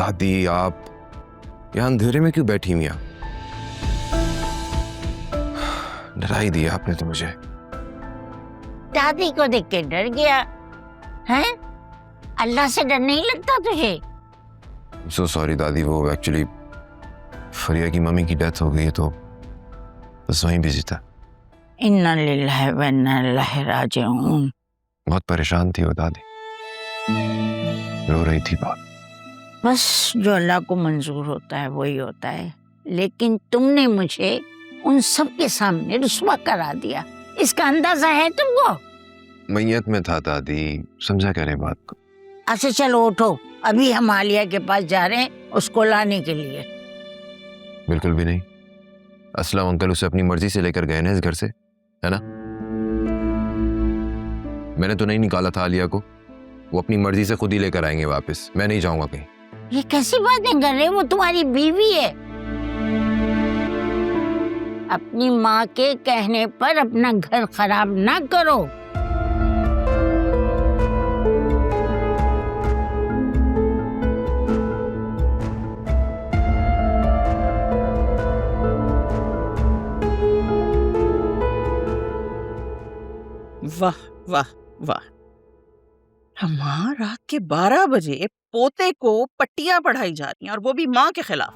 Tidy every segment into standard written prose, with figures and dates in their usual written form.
दादी आप यहाँ अंधेरे में क्यों बैठी मियाँ? डरा ही दिया आपने तो मुझे। दादी को देख के डर गया है? अल्लाह से डर नहीं लगता तुझे? सो सॉरी दादी, वो एक्चुअली फरिया की मम्मी की डेथ हो गई है तो बस वहीं बिजी था। इन्ना लिल्लाहि व इन्ना इलैहि राजिऊन। बहुत परेशान थी वो दादी, रो रही थी बहुत। बस जो अल्लाह को मंजूर होता है वही होता है, लेकिन तुमने मुझे उन सब के सामने रुस्वा करा दिया, इसका अंदाजा है तुमको? मैयत में था दादी, समझा क्या नहीं बात को। अच्छा चलो उठो, अभी हम आलिया के पास जा रहे हैं उसको लाने के लिए। बिल्कुल भी नहीं, असलम अंकल उसे अपनी मर्जी से लेकर गए ना इस घर से, है ना? मैंने तो नहीं निकाला था आलिया को, वो अपनी मर्जी से खुद ही लेकर आएंगे वापस, मैं नहीं जाऊंगा कहीं। ये कैसी बातें कर रहे हो? वो तुम्हारी बीवी है। अपनी माँ के कहने पर अपना घर खराब ना करो। वाह वाह वाह, अम्मा रात के 12 बजे पोते को पट्टियां पढ़ाई जा रही हैं और वो भी माँ के खिलाफ।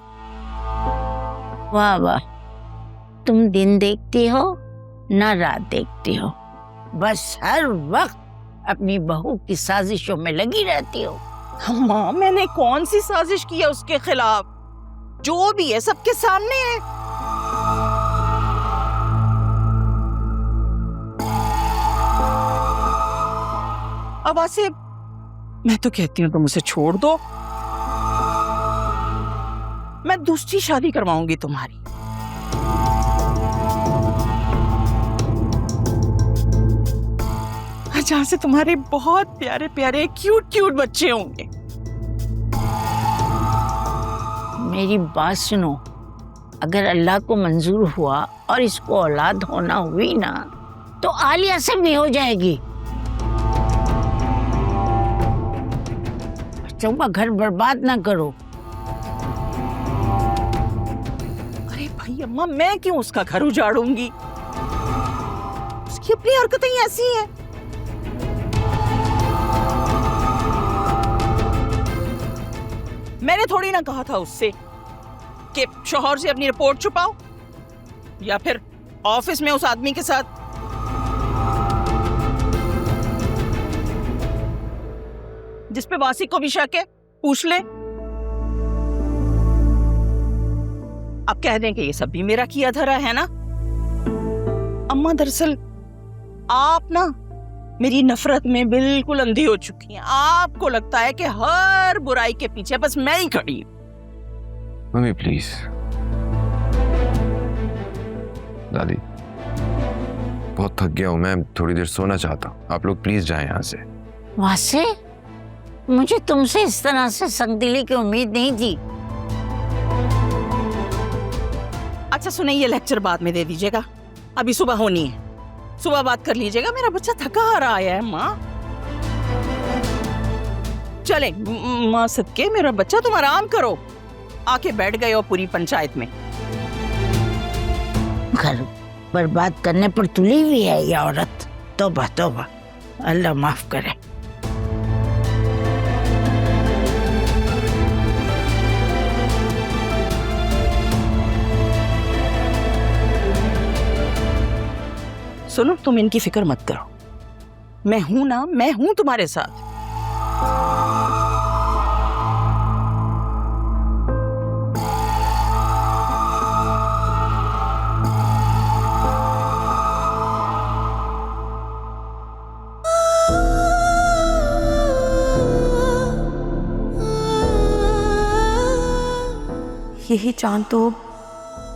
वाह वाह, तुम दिन देखती हो ना रात देखती हो, बस हर वक्त अपनी बहू की साजिशों में लगी रहती हो। अम्मा मैंने कौन सी साजिश की है उसके खिलाफ? जो भी है सबके सामने है। अब आसिफ, मैं तो कहती हूँ तुम उसे छोड़ दो, मैं दूसरी शादी करवाऊंगी तुम्हारी। जहां से तुम्हारे बहुत प्यारे प्यारे क्यूट क्यूट बच्चे होंगे। मेरी बात सुनो, अगर अल्लाह को मंजूर हुआ और इसको औलाद होना हुई ना, तो आलिया से भी हो जाएगी। बच्चों का घर बर्बाद ना करो। अरे भाई अम्मा, मैं क्यों उसका घर उजाड़ूंगी? उसकी अपनी हरकतें ही ऐसी हैं। मैंने थोड़ी ना कहा था उससे कि शौहर से अपनी रिपोर्ट छुपाओ या फिर ऑफिस में उस आदमी के साथ। जिस पे वासी को भी शक है पूछ ले। अब कह दें कि ये सब भी मेरा किया धरा है ना। अम्मा दरअसल आप ना मेरी नफरत में बिल्कुल अंधी हो चुकी हैं। आपको लगता है कि हर बुराई के पीछे बस मैं ही खड़ी हूं। Mummy please. दादी बहुत थक गया हूं मैं, थोड़ी देर सोना चाहता हूं, आप लोग प्लीज जाएं यहाँ से। वासे, मुझे तुमसे इस तरह से संगदिली की उम्मीद नहीं थी। अच्छा सुनिए, ये लेक्चर बाद में दे दीजिएगा, अभी सुबह होनी है, सुबह बात कर लीजिएगा। मेरा बच्चा थका आ रहा है माँ। चले माँ सदके, मेरा बच्चा तुम आराम करो। आके बैठ गए हो पूरी पंचायत में। घर बर्बाद करने पर तुली हुई है ये औरत। तौबा तौबा, अल्लाह माफ करे। सुनो, तुम इनकी फिक्र मत करो, मैं हूं ना, मैं हूं तुम्हारे साथ। यही चांद तो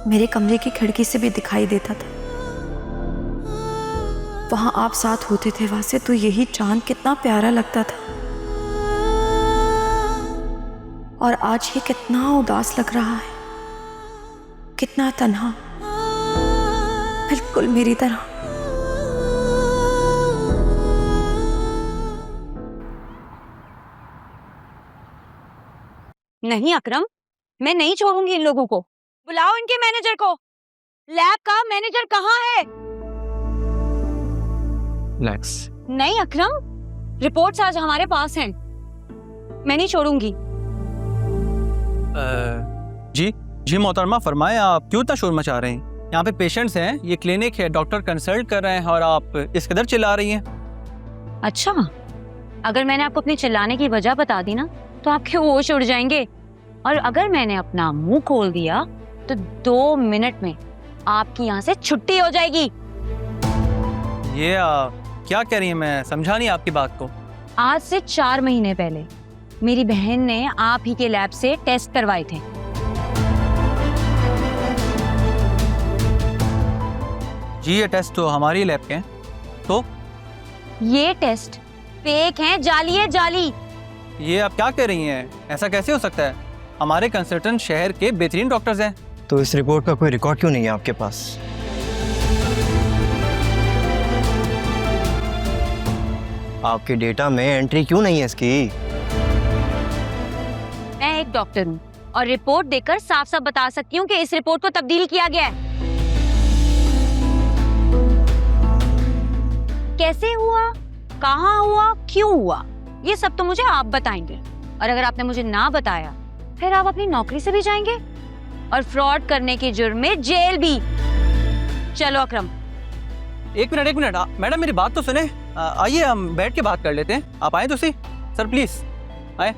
मेरे कमरे की खिड़की से भी दिखाई देता था। वहां आप साथ होते थे वासे, तो यही चांद कितना प्यारा लगता था। और आज ये कितना उदास लग रहा है, कितना तन्हा, बिल्कुल मेरी तरह। नहीं अकरम, मैं नहीं छोड़ूंगी इन लोगों को। बुलाओ इनके मैनेजर को। लैब का मैनेजर कहाँ है? रिलैक्स। नहीं अकरम, रिपोर्ट्स आज हमारे पास हैं। मैं नहीं छोड़ूंगी। जी मोहतरमा, फरमाएं, आप क्यों इतना शोर मचा रहे हैं? यहाँ पे पेशेंट्स हैं, ये क्लिनिक है, डॉक्टर कंसल्ट कर रहे हैं और आप इस कदर चिल्ला रही हैं। अच्छा, अगर मैंने आपको अपने चिल्लाने की वजह बता दी ना तो आपके होश उड़ जाएंगे। और अगर मैंने अपना मुंह खोल दिया तो 2 मिनट में आपकी यहाँ से छुट्टी हो जाएगी। ये क्या कह रही हैं? मैं समझा नहीं आपकी बात को। आज से 4 महीने पहले मेरी बहन ने आप ही के लैब से टेस्ट करवाए थे। जी ये टेस्ट तो हमारी लैब के हैं। तो ये टेस्ट फेक हैं, जाली है, जाली। ये आप क्या कह रही हैं? ऐसा कैसे हो सकता है? हमारे कंसल्टेंट शहर के बेहतरीन डॉक्टर्स हैं। तो इस रिपोर्ट का कोई रिकॉर्ड क्यों नहीं है आपके पास? आपके डेटा में एंट्री क्यों नहीं है इसकी? मैं एक डॉक्टर हूँ और रिपोर्ट देखकर साफ साफ बता सकती हूँ कि इस रिपोर्ट को तब्दील किया गया है। कैसे हुआ, कहाँ हुआ, क्यों हुआ, ये सब तो मुझे आप बताएंगे। और अगर आपने मुझे ना बताया फिर आप अपनी नौकरी से भी जाएंगे और फ्रॉड करने के जुर्म में जेल भी। चलो अकरम। एक मिनट मैडम, मेरी बात तो सुने। आइए हम बैठ के बात कर लेते हैं। आप आए तो सही। सर प्लीज आए।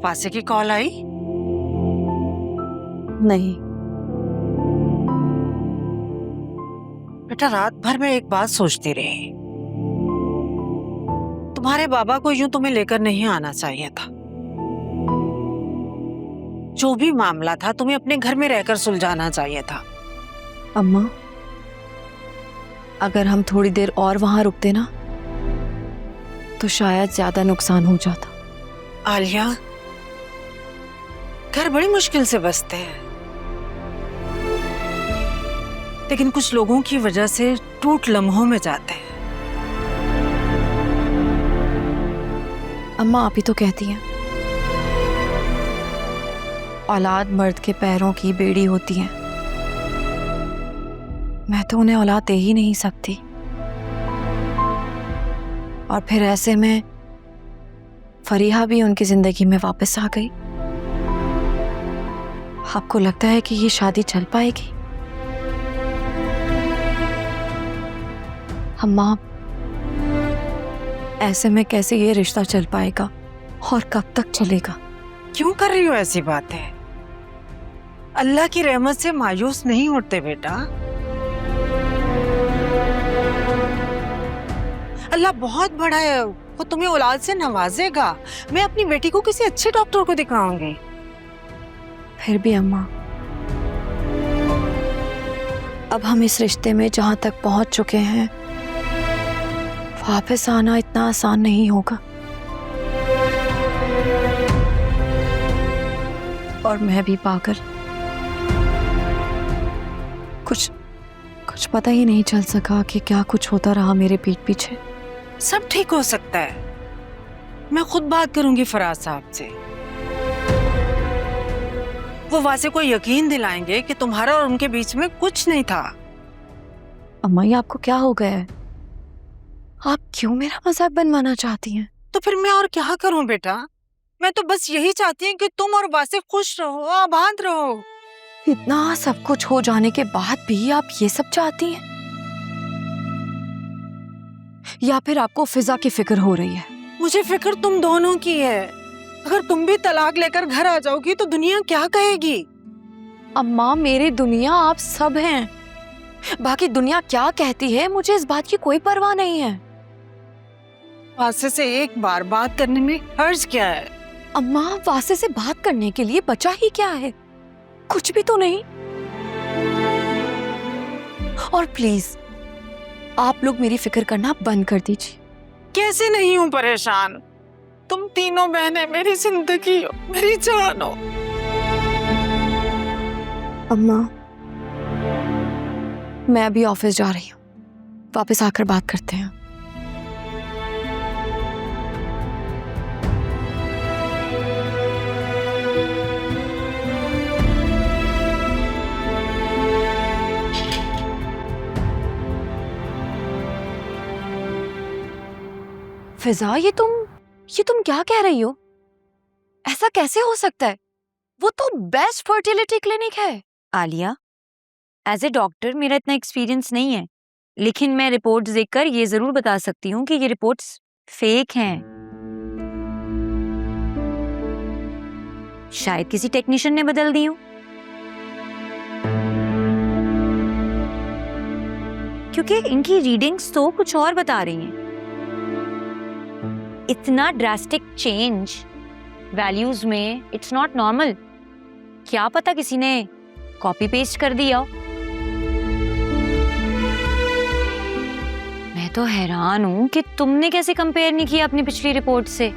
वासे की कॉल आई? नहीं। बेटा रात भर में एक बात सोचती रही, तुम्हारे बाबा को यूं तुम्हें लेकर नहीं आना चाहिए था। जो भी मामला था तुम्हें अपने घर में रहकर सुलझाना चाहिए था। अम्मा, अगर हम थोड़ी देर और वहां रुकते ना तो शायद ज्यादा नुकसान हो जाता। आलिया, घर बड़ी मुश्किल से बसते हैं, लेकिन कुछ लोगों की वजह से टूट लम्हों में जाते हैं। अम्मा आप ही तो कहती हैं औलाद मर्द के पैरों की बेड़ी होती है। मैं तो उन्हें औलाद दे ही नहीं सकती। और फिर ऐसे में फरीहा भी उनकी जिंदगी में वापस आ गई। आपको लगता है कि ये शादी चल पाएगी? अम्मा, ऐसे में कैसे ये रिश्ता चल पाएगा और कब तक चलेगा? क्यों कर रही हो ऐसी बातें? अल्लाह की रहमत से मायूस नहीं होते बेटा। अल्लाह बहुत बड़ा है, वो तुम्हें औलाद से नवाजेगा। मैं अपनी बेटी को किसी अच्छे डॉक्टर को दिखाऊंगी। फिर भी अम्मा, अब हम इस रिश्ते में जहां तक पहुंच चुके हैं वापस आना इतना आसान नहीं होगा। और मैं भी पाकर कुछ पता ही नहीं चल सका कि क्या कुछ होता रहा मेरे पीठ पीछे। सब ठीक हो सकता है, मैं खुद बात करूंगी फराज साहब से। वो वासे को यकीन दिलाएंगे कि तुम्हारा और उनके बीच में कुछ नहीं था। अम्मा, ये आपको क्या हो गया है? आप क्यों मेरा मजाक बनवाना चाहती हैं? तो फिर मैं और क्या करूं बेटा? मैं तो बस यही चाहती हूँ कि तुम और वासे खुश रहो, आबाद रहो। इतना सब कुछ हो जाने के बाद भी आप ये सब चाहती हैं? या फिर आपको फिजा की फिक्र हो रही है? मुझे फिक्र तुम दोनों की है। अगर तुम भी तलाक लेकर घर आ जाओगी तो दुनिया क्या कहेगी? अम्मा, मेरी दुनिया आप सब हैं। बाकी दुनिया क्या कहती है मुझे इस बात की कोई परवाह नहीं है। वासे से एक बार बात करने में हर्ज क्या है? अम्मा, वासे से बात करने के लिए बचा ही क्या है? कुछ भी तो नहीं। और प्लीज आप लोग मेरी फिक्र करना बंद कर दीजिए। कैसे नहीं हूँ परेशान? तुम तीनों बहनें मेरी जिंदगी हो, मेरी जान हो। अम्मा, मैं अभी ऑफिस जा रही हूँ, वापस आकर बात करते हैं। फिजा, ये तुम क्या कह रही हो? ऐसा कैसे हो सकता है? वो तो बेस्ट फर्टिलिटी क्लिनिक है। आलिया, एज ए डॉक्टर मेरा इतना एक्सपीरियंस नहीं है, लेकिन मैं रिपोर्ट्स देखकर ये जरूर बता सकती हूँ कि ये रिपोर्ट्स फेक हैं। शायद किसी टेक्नीशियन ने बदल दी हो, क्योंकि इनकी रीडिंग्स तो कुछ और बता रही हैं। इतना ड्रास्टिक चेंज वैल्यूज में, इट्स नॉट नॉर्मल। क्या पता किसी ने कॉपी पेस्ट कर दिया हो। मैं तो हैरान हूं कि तुमने कैसे कंपेयर नहीं किया अपनी पिछली रिपोर्ट से।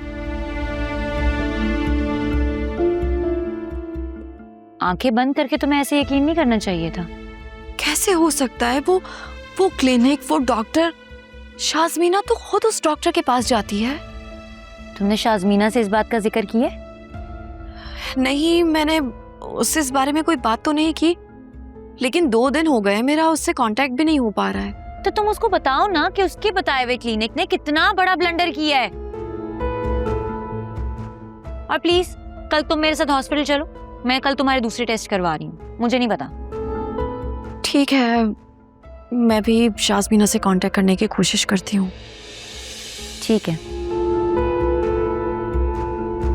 आंखें बंद करके तुम्हें ऐसे यकीन नहीं करना चाहिए था। कैसे हो सकता है? वो क्लिनिक, वो डॉक्टर, शाज़मीना तो खुद उस डॉक्टर के पास जाती है। तुमने शाज़मीना से इस बात का जिक्र किया? नहीं, मैंने उससे इस बारे में कोई बात तो नहीं की, लेकिन 2 दिन हो गए मेरा उससे कांटेक्ट भी नहीं हो पा रहा है। तो तुम उसको बताओ ना कि उसके बताए हुए क्लिनिक ने कितना बड़ा ब्लंडर किया है। और प्लीज कल तुम मेरे साथ हॉस्पिटल चलो, मैं कल तुम्हारे दूसरे टेस्ट करवा रही हूँ, मुझे नहीं पता। ठीक है, मैं भी शाज़मीना से कांटेक्ट करने की कोशिश करती हूँ। ठीक है।